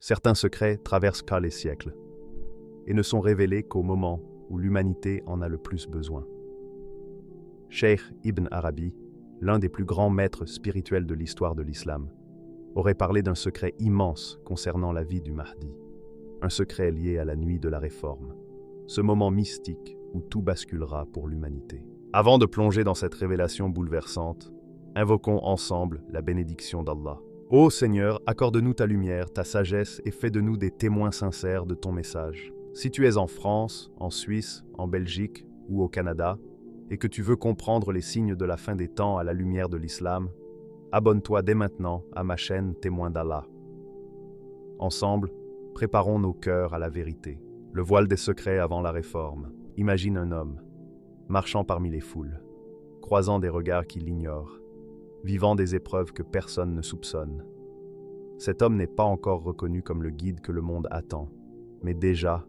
Certains secrets traversent car les siècles et ne sont révélés qu'au moment où l'humanité en a le plus besoin. Cheikh Ibn Arabi, l'un des plus grands maîtres spirituels de l'histoire de l'islam, aurait parlé d'un secret immense concernant la vie du Mahdi, un secret lié à la nuit de la réforme, ce moment mystique où tout basculera pour l'humanité. Avant de plonger dans cette révélation bouleversante, invoquons ensemble la bénédiction d'Allah. Ô Seigneur, accorde-nous ta lumière, ta sagesse et fais de nous des témoins sincères de ton message. Si tu es en France, en Suisse, en Belgique ou au Canada, et que tu veux comprendre les signes de la fin des temps à la lumière de l'islam, abonne-toi dès maintenant à ma chaîne Témoin d'Allah. Ensemble, préparons nos cœurs à la vérité. Le voile des secrets avant la réforme. Imagine un homme, marchant parmi les foules, croisant des regards qui l'ignorent, vivant des épreuves que personne ne soupçonne. Cet homme n'est pas encore reconnu comme le guide que le monde attend, mais déjà,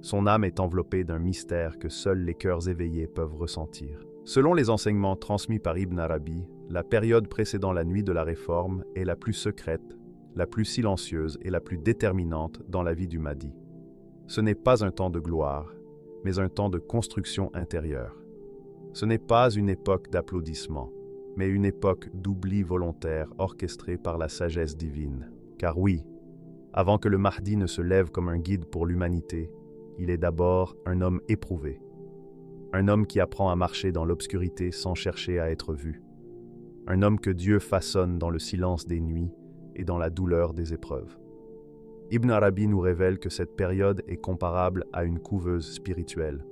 son âme est enveloppée d'un mystère que seuls les cœurs éveillés peuvent ressentir. Selon les enseignements transmis par Ibn Arabi, la période précédant la nuit de la réforme est la plus secrète, la plus silencieuse et la plus déterminante dans la vie du Mahdi. Ce n'est pas un temps de gloire, mais un temps de construction intérieure. Ce n'est pas une époque d'applaudissements, mais une époque d'oubli volontaire orchestrée par la sagesse divine. Car oui, avant que le Mahdi ne se lève comme un guide pour l'humanité, il est d'abord un homme éprouvé. Un homme qui apprend à marcher dans l'obscurité sans chercher à être vu. Un homme que Dieu façonne dans le silence des nuits et dans la douleur des épreuves. Ibn Arabi nous révèle que cette période est comparable à une couveuse spirituelle,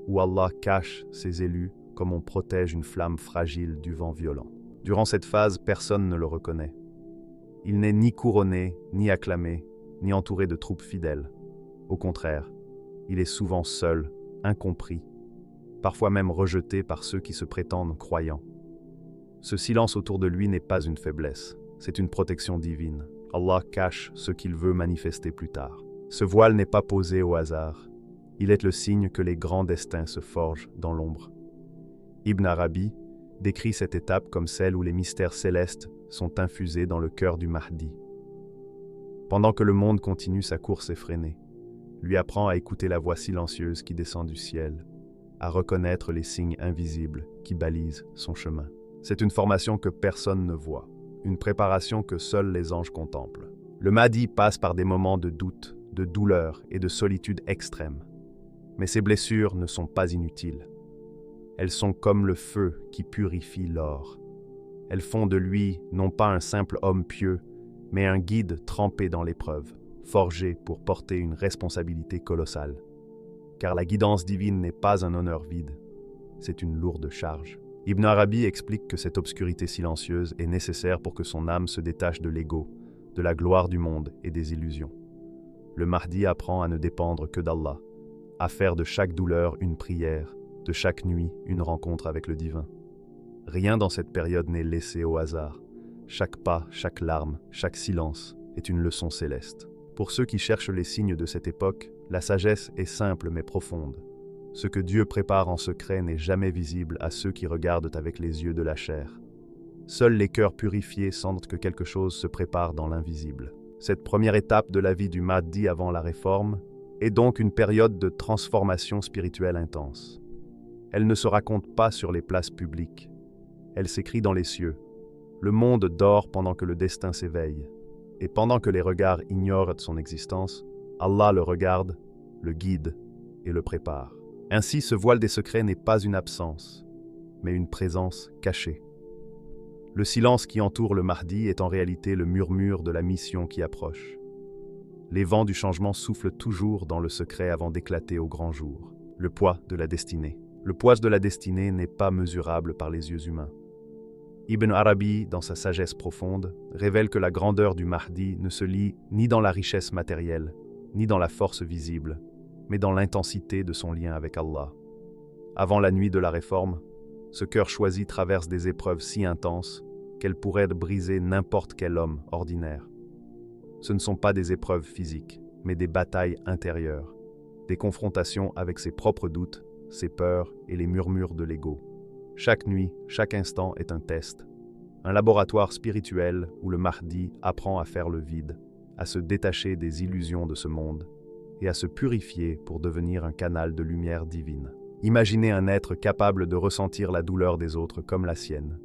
où Allah cache ses élus comme on protège une flamme fragile du vent violent. Durant cette phase, personne ne le reconnaît. Il n'est ni couronné, ni acclamé, ni entouré de troupes fidèles. Au contraire, il est souvent seul, incompris, parfois même rejeté par ceux qui se prétendent croyants. Ce silence autour de lui n'est pas une faiblesse, c'est une protection divine. Allah cache ce qu'il veut manifester plus tard. Ce voile n'est pas posé au hasard. Il est le signe que les grands destins se forgent dans l'ombre. Ibn Arabi décrit cette étape comme celle où les mystères célestes sont infusés dans le cœur du Mahdi. Pendant que le monde continue sa course effrénée, lui apprend à écouter la voix silencieuse qui descend du ciel, à reconnaître les signes invisibles qui balisent son chemin. C'est une formation que personne ne voit, une préparation que seuls les anges contemplent. Le Mahdi passe par des moments de doute, de douleur et de solitude extrême. Mais ces blessures ne sont pas inutiles. Elles sont comme le feu qui purifie l'or. Elles font de lui non pas un simple homme pieux, mais un guide trempé dans l'épreuve, forgé pour porter une responsabilité colossale. Car la guidance divine n'est pas un honneur vide, c'est une lourde charge. Ibn Arabi explique que cette obscurité silencieuse est nécessaire pour que son âme se détache de l'ego, de la gloire du monde et des illusions. Le Mahdi apprend à ne dépendre que d'Allah, à faire de chaque douleur une prière, de chaque nuit une rencontre avec le divin. Rien dans cette période n'est laissé au hasard. Chaque pas, chaque larme, chaque silence est une leçon céleste. Pour ceux qui cherchent les signes de cette époque, la sagesse est simple mais profonde. Ce que Dieu prépare en secret n'est jamais visible à ceux qui regardent avec les yeux de la chair. Seuls les cœurs purifiés sentent que quelque chose se prépare dans l'invisible. Cette première étape de la vie du Mahdi avant la réforme est donc une période de transformation spirituelle intense. Elle ne se raconte pas sur les places publiques. Elle s'écrit dans les cieux. Le monde dort pendant que le destin s'éveille. Et pendant que les regards ignorent son existence, Allah le regarde, le guide et le prépare. Ainsi, ce voile des secrets n'est pas une absence, mais une présence cachée. Le silence qui entoure le Mahdi est en réalité le murmure de la mission qui approche. Les vents du changement soufflent toujours dans le secret avant d'éclater au grand jour. Le poids de la destinée. Le poids de la destinée n'est pas mesurable par les yeux humains. Ibn Arabi, dans sa sagesse profonde, révèle que la grandeur du Mahdi ne se lie ni dans la richesse matérielle, ni dans la force visible, mais dans l'intensité de son lien avec Allah. Avant la nuit de la réforme, ce cœur choisi traverse des épreuves si intenses qu'elles pourraient briser n'importe quel homme ordinaire. Ce ne sont pas des épreuves physiques, mais des batailles intérieures, des confrontations avec ses propres doutes, ses peurs et les murmures de l'ego. Chaque nuit, chaque instant est un test, un laboratoire spirituel où le Mahdi apprend à faire le vide, à se détacher des illusions de ce monde et à se purifier pour devenir un canal de lumière divine. Imaginez un être capable de ressentir la douleur des autres comme la sienne,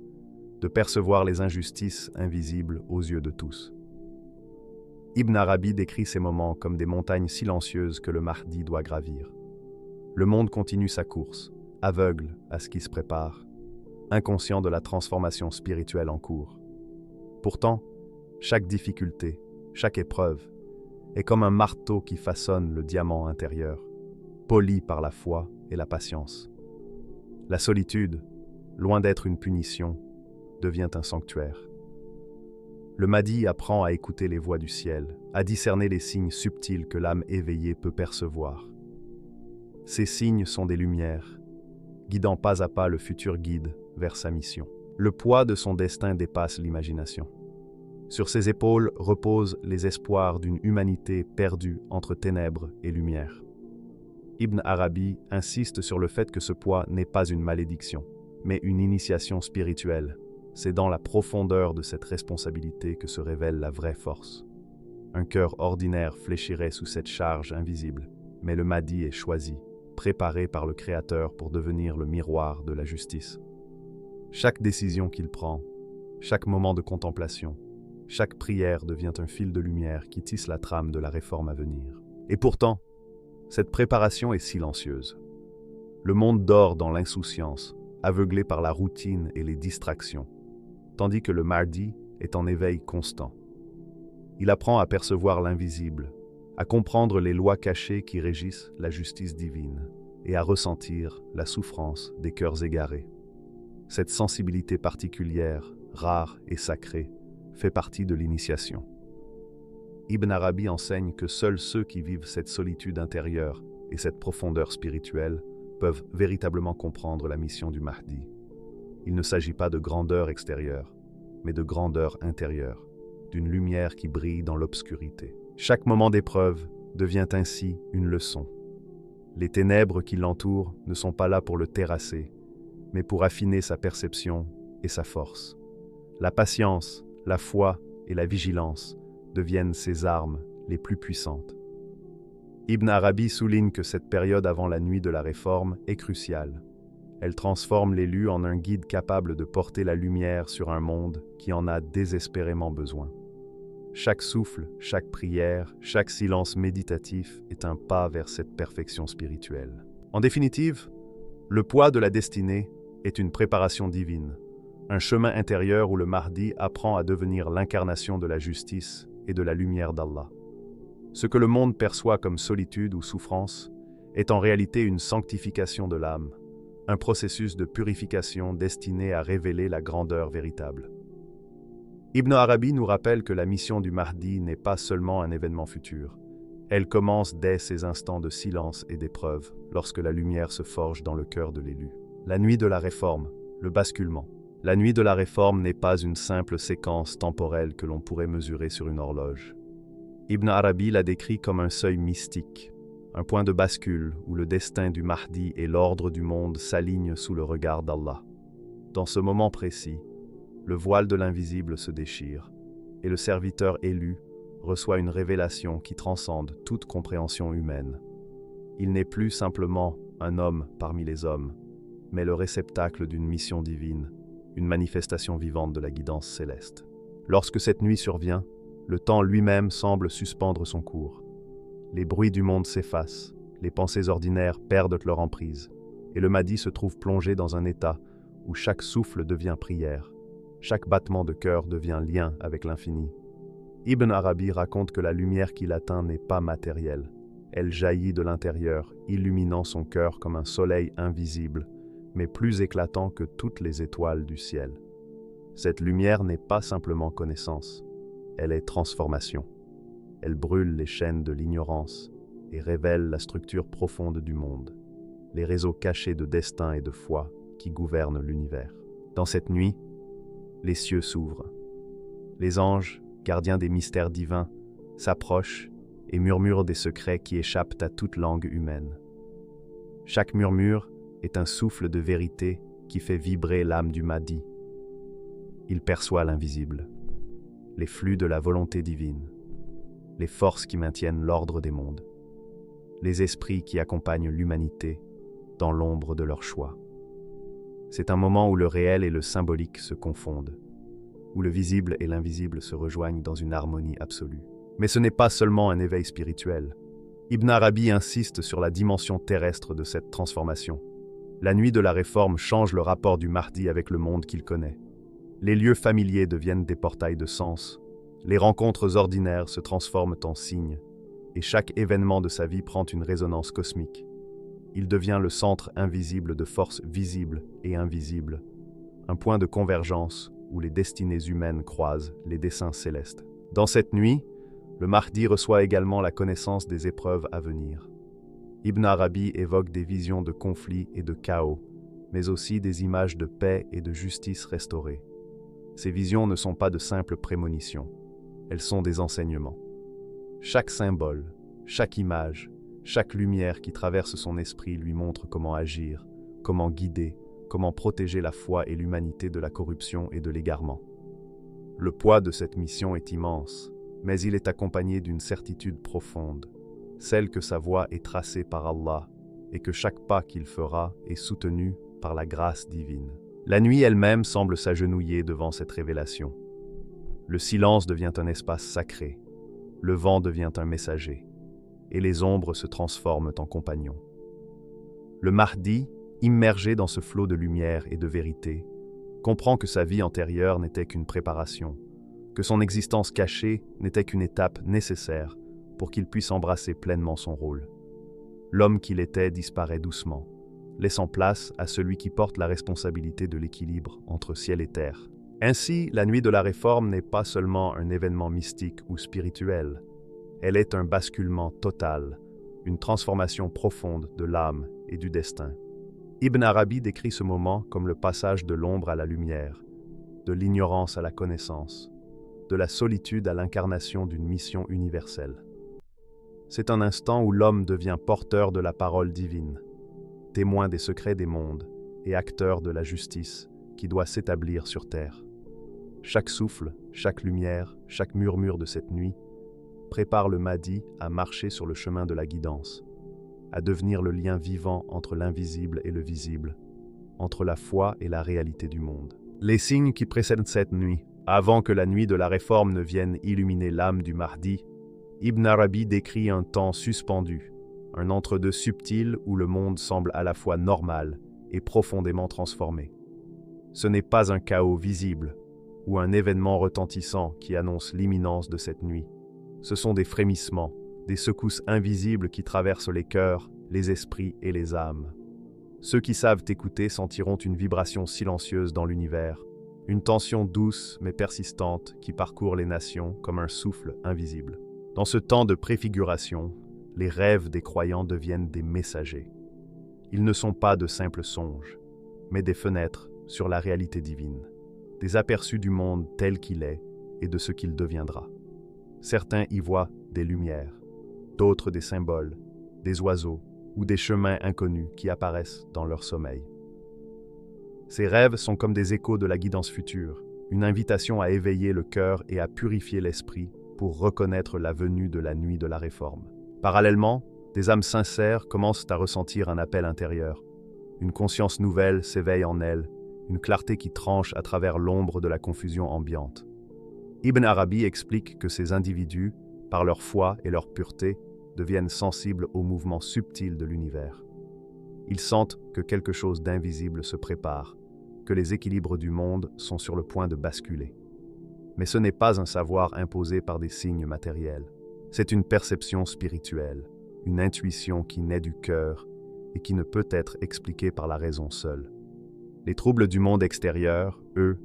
de percevoir les injustices invisibles aux yeux de tous. Ibn Arabi décrit ces moments comme des montagnes silencieuses que le Mahdi doit gravir. Le monde continue sa course, aveugle à ce qui se prépare, inconscient de la transformation spirituelle en cours. Pourtant, chaque difficulté, chaque épreuve, est comme un marteau qui façonne le diamant intérieur, poli par la foi et la patience. La solitude, loin d'être une punition, devient un sanctuaire. Le Mahdi apprend à écouter les voix du ciel, à discerner les signes subtils que l'âme éveillée peut percevoir. Ces signes sont des lumières, guidant pas à pas le futur guide vers sa mission. Le poids de son destin dépasse l'imagination. Sur ses épaules reposent les espoirs d'une humanité perdue entre ténèbres et lumière. Ibn Arabi insiste sur le fait que ce poids n'est pas une malédiction, mais une initiation spirituelle. C'est dans la profondeur de cette responsabilité que se révèle la vraie force. Un cœur ordinaire fléchirait sous cette charge invisible, mais le Mahdi est choisi, préparé par le Créateur pour devenir le miroir de la justice. Chaque décision qu'il prend, chaque moment de contemplation, chaque prière devient un fil de lumière qui tisse la trame de la réforme à venir. Et pourtant, cette préparation est silencieuse. Le monde dort dans l'insouciance, aveuglé par la routine et les distractions, tandis que le Mahdi est en éveil constant. Il apprend à percevoir l'invisible, à comprendre les lois cachées qui régissent la justice divine et à ressentir la souffrance des cœurs égarés. Cette sensibilité particulière, rare et sacrée, fait partie de l'initiation. Ibn Arabi enseigne que seuls ceux qui vivent cette solitude intérieure et cette profondeur spirituelle peuvent véritablement comprendre la mission du Mahdi. Il ne s'agit pas de grandeur extérieure, mais de grandeur intérieure, d'une lumière qui brille dans l'obscurité. Chaque moment d'épreuve devient ainsi une leçon. Les ténèbres qui l'entourent ne sont pas là pour le terrasser, mais pour affiner sa perception et sa force. La patience, la foi et la vigilance deviennent ses armes les plus puissantes. Ibn Arabi souligne que cette période avant la nuit de la réforme est cruciale. Elle transforme l'élu en un guide capable de porter la lumière sur un monde qui en a désespérément besoin. Chaque souffle, chaque prière, chaque silence méditatif est un pas vers cette perfection spirituelle. En définitive, le poids de la destinée est une préparation divine, un chemin intérieur où le Mahdi apprend à devenir l'incarnation de la justice et de la lumière d'Allah. Ce que le monde perçoit comme solitude ou souffrance est en réalité une sanctification de l'âme, un processus de purification destiné à révéler la grandeur véritable. Ibn Arabi nous rappelle que la mission du Mahdi n'est pas seulement un événement futur. Elle commence dès ces instants de silence et d'épreuve, lorsque la lumière se forge dans le cœur de l'élu. La nuit de la réforme, le basculement. La nuit de la réforme n'est pas une simple séquence temporelle que l'on pourrait mesurer sur une horloge. Ibn Arabi la décrit comme un seuil mystique, un point de bascule où le destin du Mahdi et l'ordre du monde s'alignent sous le regard d'Allah. Dans ce moment précis, le voile de l'invisible se déchire et le serviteur élu reçoit une révélation qui transcende toute compréhension humaine. Il n'est plus simplement un homme parmi les hommes, mais le réceptacle d'une mission divine, une manifestation vivante de la guidance céleste. Lorsque cette nuit survient, le temps lui-même semble suspendre son cours. Les bruits du monde s'effacent, les pensées ordinaires perdent leur emprise, et le Mahdi se trouve plongé dans un état où chaque souffle devient prière, chaque battement de cœur devient lien avec l'infini. Ibn Arabi raconte que la lumière qui l'atteint n'est pas matérielle. Elle jaillit de l'intérieur, illuminant son cœur comme un soleil invisible, mais plus éclatant que toutes les étoiles du ciel. Cette lumière n'est pas simplement connaissance, elle est transformation. Elle brûle les chaînes de l'ignorance et révèle la structure profonde du monde, les réseaux cachés de destin et de foi qui gouvernent l'univers. Dans cette nuit, les cieux s'ouvrent. Les anges, gardiens des mystères divins, s'approchent et murmurent des secrets qui échappent à toute langue humaine. Chaque murmure est un souffle de vérité qui fait vibrer l'âme du Mahdi. Il perçoit l'invisible, les flux de la volonté divine. les forces qui maintiennent l'ordre des mondes, les esprits qui accompagnent l'humanité dans l'ombre de leur choix. C'est un moment où le réel et le symbolique se confondent, où le visible et l'invisible se rejoignent dans une harmonie absolue. Mais ce n'est pas seulement un éveil spirituel. Ibn Arabi insiste sur la dimension terrestre de cette transformation. La nuit de la réforme change le rapport du Mahdi avec le monde qu'il connaît. Les lieux familiers deviennent des portails de sens, les rencontres ordinaires se transforment en signes, et chaque événement de sa vie prend une résonance cosmique. Il devient le centre invisible de forces visibles et invisibles, un point de convergence où les destinées humaines croisent les desseins célestes. Dans cette nuit, le Mahdi reçoit également la connaissance des épreuves à venir. Ibn Arabi évoque des visions de conflits et de chaos, mais aussi des images de paix et de justice restaurée. Ces visions ne sont pas de simples prémonitions, elles sont des enseignements. Chaque symbole, chaque image, chaque lumière qui traverse son esprit lui montre comment agir, comment guider, comment protéger la foi et l'humanité de la corruption et de l'égarement. Le poids de cette mission est immense, mais il est accompagné d'une certitude profonde, celle que sa voie est tracée par Allah et que chaque pas qu'il fera est soutenu par la grâce divine. La nuit elle-même semble s'agenouiller devant cette révélation. Le silence devient un espace sacré, le vent devient un messager, et les ombres se transforment en compagnons. Le Mahdi, immergé dans ce flot de lumière et de vérité, comprend que sa vie antérieure n'était qu'une préparation, que son existence cachée n'était qu'une étape nécessaire pour qu'il puisse embrasser pleinement son rôle. L'homme qu'il était disparaît doucement, laissant place à celui qui porte la responsabilité de l'équilibre entre ciel et terre. Ainsi, la nuit de la réforme n'est pas seulement un événement mystique ou spirituel, elle est un basculement total, une transformation profonde de l'âme et du destin. Ibn Arabi décrit ce moment comme le passage de l'ombre à la lumière, de l'ignorance à la connaissance, de la solitude à l'incarnation d'une mission universelle. C'est un instant où l'homme devient porteur de la parole divine, témoin des secrets des mondes et acteur de la justice qui doit s'établir sur terre. Chaque souffle, chaque lumière, chaque murmure de cette nuit prépare le Mahdi à marcher sur le chemin de la guidance, à devenir le lien vivant entre l'invisible et le visible, entre la foi et la réalité du monde. Les signes qui précèdent cette nuit, avant que la nuit de la réforme ne vienne illuminer l'âme du Mahdi, Ibn Arabi décrit un temps suspendu, un entre-deux subtil où le monde semble à la fois normal et profondément transformé. Ce n'est pas un chaos visible ou un événement retentissant qui annonce l'imminence de cette nuit. Ce sont des frémissements, des secousses invisibles qui traversent les cœurs, les esprits et les âmes. Ceux qui savent écouter sentiront une vibration silencieuse dans l'univers, une tension douce mais persistante qui parcourt les nations comme un souffle invisible. Dans ce temps de préfiguration, les rêves des croyants deviennent des messagers. Ils ne sont pas de simples songes, mais des fenêtres sur la réalité divine, des aperçus du monde tel qu'il est et de ce qu'il deviendra. Certains y voient des lumières, d'autres des symboles, des oiseaux ou des chemins inconnus qui apparaissent dans leur sommeil. Ces rêves sont comme des échos de la guidance future, une invitation à éveiller le cœur et à purifier l'esprit pour reconnaître la venue de la nuit de la réforme. Parallèlement, des âmes sincères commencent à ressentir un appel intérieur. Une conscience nouvelle s'éveille en elles, une clarté qui tranche à travers l'ombre de la confusion ambiante. Ibn Arabi explique que ces individus, par leur foi et leur pureté, deviennent sensibles aux mouvements subtils de l'univers. Ils sentent que quelque chose d'invisible se prépare, que les équilibres du monde sont sur le point de basculer. Mais ce n'est pas un savoir imposé par des signes matériels. C'est une perception spirituelle, une intuition qui naît du cœur et qui ne peut être expliquée par la raison seule. Les troubles du monde extérieur, eux,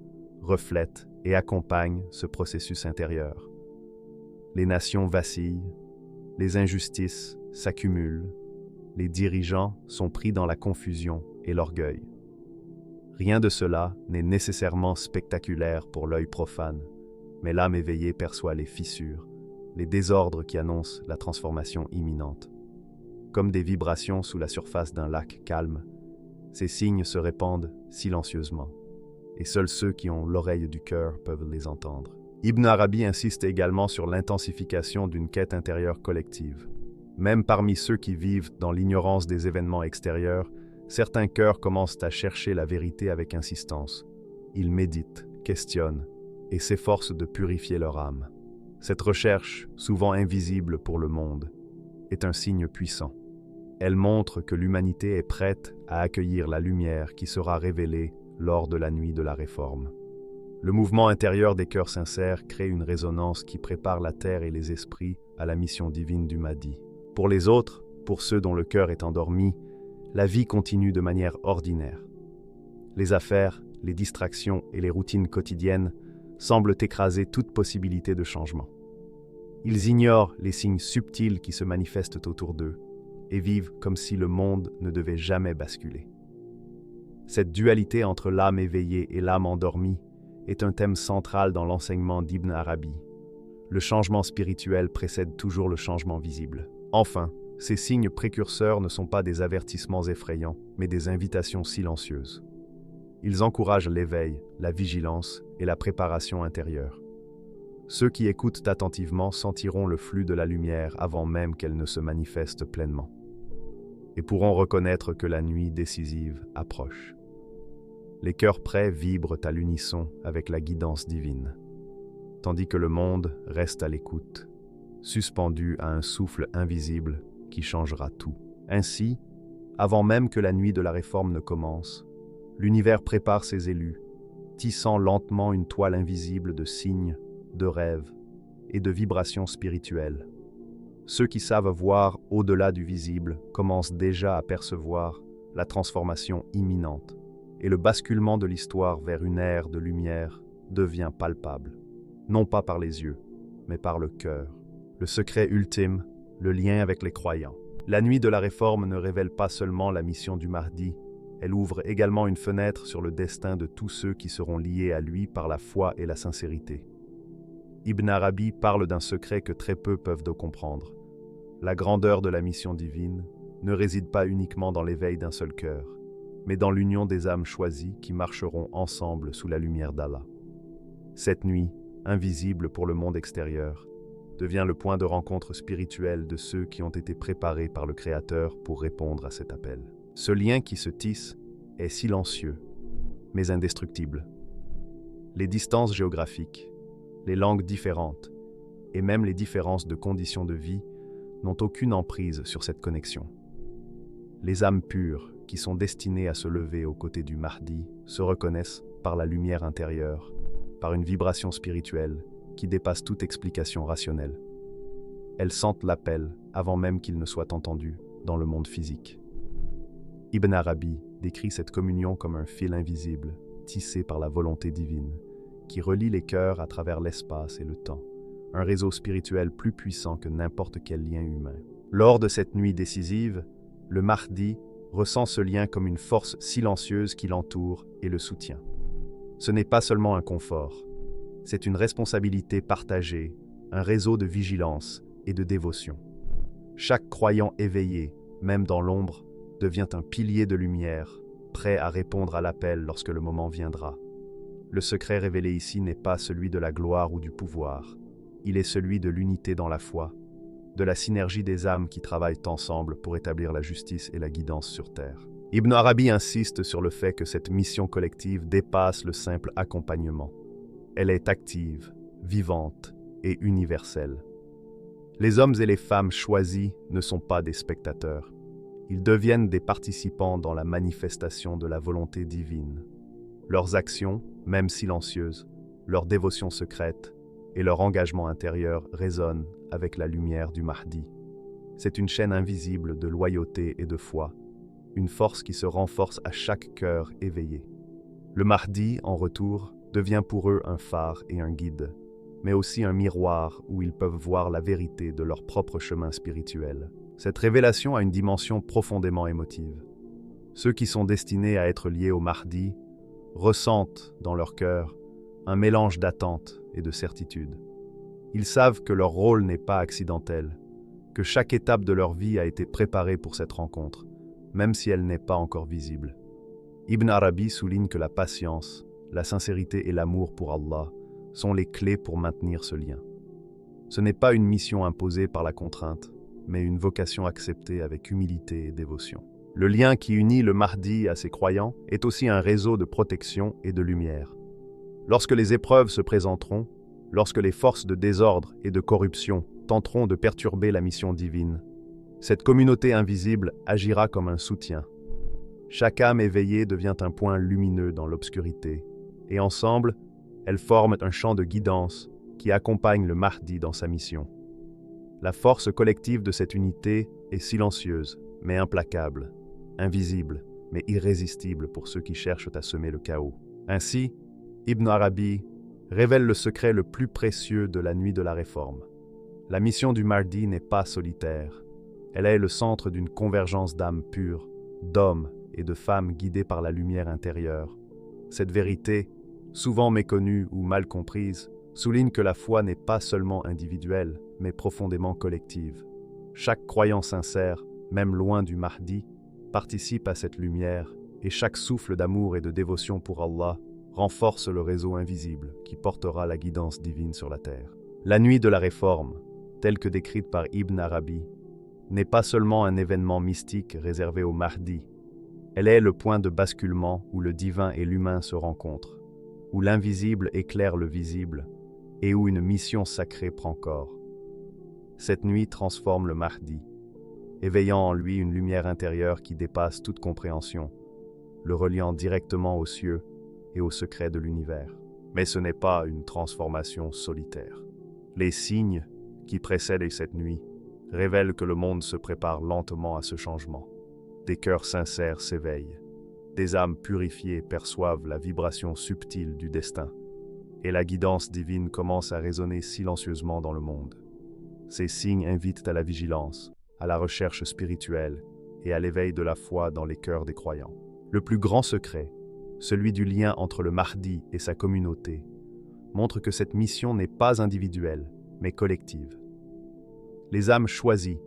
reflètent et accompagnent ce processus intérieur. Les nations vacillent, les injustices s'accumulent, les dirigeants sont pris dans la confusion et l'orgueil. Rien de cela n'est nécessairement spectaculaire pour l'œil profane, mais l'âme éveillée perçoit les fissures, les désordres qui annoncent la transformation imminente. Comme des vibrations sous la surface d'un lac calme, ces signes se répandent silencieusement, et seuls ceux qui ont l'oreille du cœur peuvent les entendre. Ibn Arabi insiste également sur l'intensification d'une quête intérieure collective. Même parmi ceux qui vivent dans l'ignorance des événements extérieurs, certains cœurs commencent à chercher la vérité avec insistance. Ils méditent, questionnent et s'efforcent de purifier leur âme. Cette recherche, souvent invisible pour le monde, est un signe puissant. Elle montre que l'humanité est prête à accueillir la lumière qui sera révélée lors de la nuit de la réforme. Le mouvement intérieur des cœurs sincères crée une résonance qui prépare la terre et les esprits à la mission divine du Mahdi. Pour les autres, pour ceux dont le cœur est endormi, la vie continue de manière ordinaire. Les affaires, les distractions et les routines quotidiennes semblent écraser toute possibilité de changement. Ils ignorent les signes subtils qui se manifestent autour d'eux et vivent comme si le monde ne devait jamais basculer. Cette dualité entre l'âme éveillée et l'âme endormie est un thème central dans l'enseignement d'Ibn Arabi. Le changement spirituel précède toujours le changement visible. Enfin, ces signes précurseurs ne sont pas des avertissements effrayants, mais des invitations silencieuses. Ils encouragent l'éveil, la vigilance et la préparation intérieure. Ceux qui écoutent attentivement sentiront le flux de la lumière avant même qu'elle ne se manifeste pleinement, et pourront reconnaître que la nuit décisive approche. Les cœurs prêts vibrent à l'unisson avec la guidance divine, tandis que le monde reste à l'écoute, suspendu à un souffle invisible qui changera tout. Ainsi, avant même que la nuit de la réforme ne commence, l'univers prépare ses élus, tissant lentement une toile invisible de signes, de rêves et de vibrations spirituelles. Ceux qui savent voir au-delà du visible commencent déjà à percevoir la transformation imminente, et le basculement de l'histoire vers une ère de lumière devient palpable, non pas par les yeux, mais par le cœur. Le secret ultime, le lien avec les croyants. La nuit de la réforme ne révèle pas seulement la mission du Mahdi, elle ouvre également une fenêtre sur le destin de tous ceux qui seront liés à lui par la foi et la sincérité. Ibn Arabi parle d'un secret que très peu peuvent comprendre. La grandeur de la mission divine ne réside pas uniquement dans l'éveil d'un seul cœur, mais dans l'union des âmes choisies qui marcheront ensemble sous la lumière d'Allah. Cette nuit, invisible pour le monde extérieur, devient le point de rencontre spirituel de ceux qui ont été préparés par le Créateur pour répondre à cet appel. Ce lien qui se tisse est silencieux, mais indestructible. Les distances géographiques, les langues différentes, et même les différences de conditions de vie n'ont aucune emprise sur cette connexion. Les âmes pures, qui sont destinées à se lever aux côtés du Mahdi, se reconnaissent par la lumière intérieure, par une vibration spirituelle qui dépasse toute explication rationnelle. Elles sentent l'appel avant même qu'il ne soit entendu dans le monde physique. Ibn Arabi décrit cette communion comme un fil invisible, tissé par la volonté divine, qui relie les cœurs à travers l'espace et le temps, un réseau spirituel plus puissant que n'importe quel lien humain. Lors de cette nuit décisive, le Mahdi ressent ce lien comme une force silencieuse qui l'entoure et le soutient. Ce n'est pas seulement un confort, c'est une responsabilité partagée, un réseau de vigilance et de dévotion. Chaque croyant éveillé, même dans l'ombre, devient un pilier de lumière, prêt à répondre à l'appel lorsque le moment viendra. Le secret révélé ici n'est pas celui de la gloire ou du pouvoir, il est celui de l'unité dans la foi, de la synergie des âmes qui travaillent ensemble pour établir la justice et la guidance sur terre. Ibn Arabi insiste sur le fait que cette mission collective dépasse le simple accompagnement. Elle est active, vivante et universelle. Les hommes et les femmes choisis ne sont pas des spectateurs. Ils deviennent des participants dans la manifestation de la volonté divine. Leurs actions, même silencieuses, leur dévotion secrète et leur engagement intérieur résonnent avec la lumière du Mahdi. C'est une chaîne invisible de loyauté et de foi, une force qui se renforce à chaque cœur éveillé. Le Mahdi, en retour, devient pour eux un phare et un guide, mais aussi un miroir où ils peuvent voir la vérité de leur propre chemin spirituel. Cette révélation a une dimension profondément émotive. Ceux qui sont destinés à être liés au Mahdi ressentent dans leur cœur un mélange d'attente et de certitude. Ils savent que leur rôle n'est pas accidentel, que chaque étape de leur vie a été préparée pour cette rencontre, même si elle n'est pas encore visible. Ibn Arabi souligne que la patience, la sincérité et l'amour pour Allah sont les clés pour maintenir ce lien. Ce n'est pas une mission imposée par la contrainte, mais une vocation acceptée avec humilité et dévotion. Le lien qui unit le Mahdi à ses croyants est aussi un réseau de protection et de lumière. Lorsque les épreuves se présenteront, lorsque les forces de désordre et de corruption tenteront de perturber la mission divine, cette communauté invisible agira comme un soutien. Chaque âme éveillée devient un point lumineux dans l'obscurité, et ensemble, elles forment un champ de guidance qui accompagne le Mahdi dans sa mission. La force collective de cette unité est silencieuse, mais implacable, invisible, mais irrésistible pour ceux qui cherchent à semer le chaos. Ainsi, Ibn Arabi révèle le secret le plus précieux de la nuit de la réforme. La mission du Mahdi n'est pas solitaire. Elle est le centre d'une convergence d'âmes pures, d'hommes et de femmes guidés par la lumière intérieure. Cette vérité, souvent méconnue ou mal comprise, souligne que la foi n'est pas seulement individuelle, mais profondément collective. Chaque croyant sincère, même loin du Mahdi, participe à cette lumière, et chaque souffle d'amour et de dévotion pour Allah renforce le réseau invisible qui portera la guidance divine sur la terre. La nuit de la réforme, telle que décrite par Ibn Arabi, n'est pas seulement un événement mystique réservé au Mahdi. Elle est le point de basculement où le divin et l'humain se rencontrent, où l'invisible éclaire le visible et où une mission sacrée prend corps. Cette nuit transforme le Mahdi, éveillant en lui une lumière intérieure qui dépasse toute compréhension, le reliant directement aux cieux et aux secrets de l'univers. Mais ce n'est pas une transformation solitaire. Les signes qui précèdent cette nuit révèlent que le monde se prépare lentement à ce changement. Des cœurs sincères s'éveillent, des âmes purifiées perçoivent la vibration subtile du destin, et la guidance divine commence à résonner silencieusement dans le monde. Ces signes invitent à la vigilance, à la recherche spirituelle et à l'éveil de la foi dans les cœurs des croyants. Le plus grand secret, celui du lien entre le Mahdi et sa communauté, montre que cette mission n'est pas individuelle, mais collective. Les âmes choisies,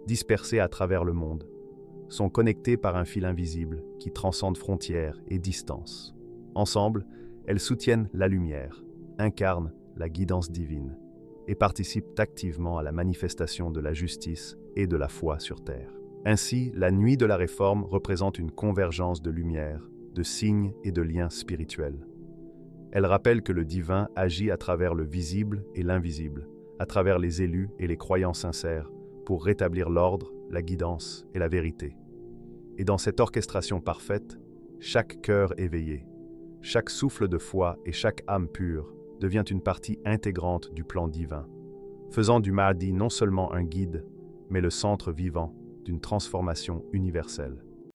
dispersées à travers le monde, sont connectées par un fil invisible qui transcende frontières et distances. Ensemble, elles soutiennent la lumière, incarnent la guidance divine et participent activement à la manifestation de la justice et de la foi sur terre. Ainsi, la nuit de la réforme représente une convergence de lumière, de signes et de liens spirituels. Elle rappelle que le divin agit à travers le visible et l'invisible, à travers les élus et les croyants sincères, pour rétablir l'ordre, la guidance et la vérité. Et dans cette orchestration parfaite, chaque cœur éveillé, chaque souffle de foi et chaque âme pure devient une partie intégrante du plan divin, faisant du Mahdi non seulement un guide, mais le centre vivant d'une transformation universelle.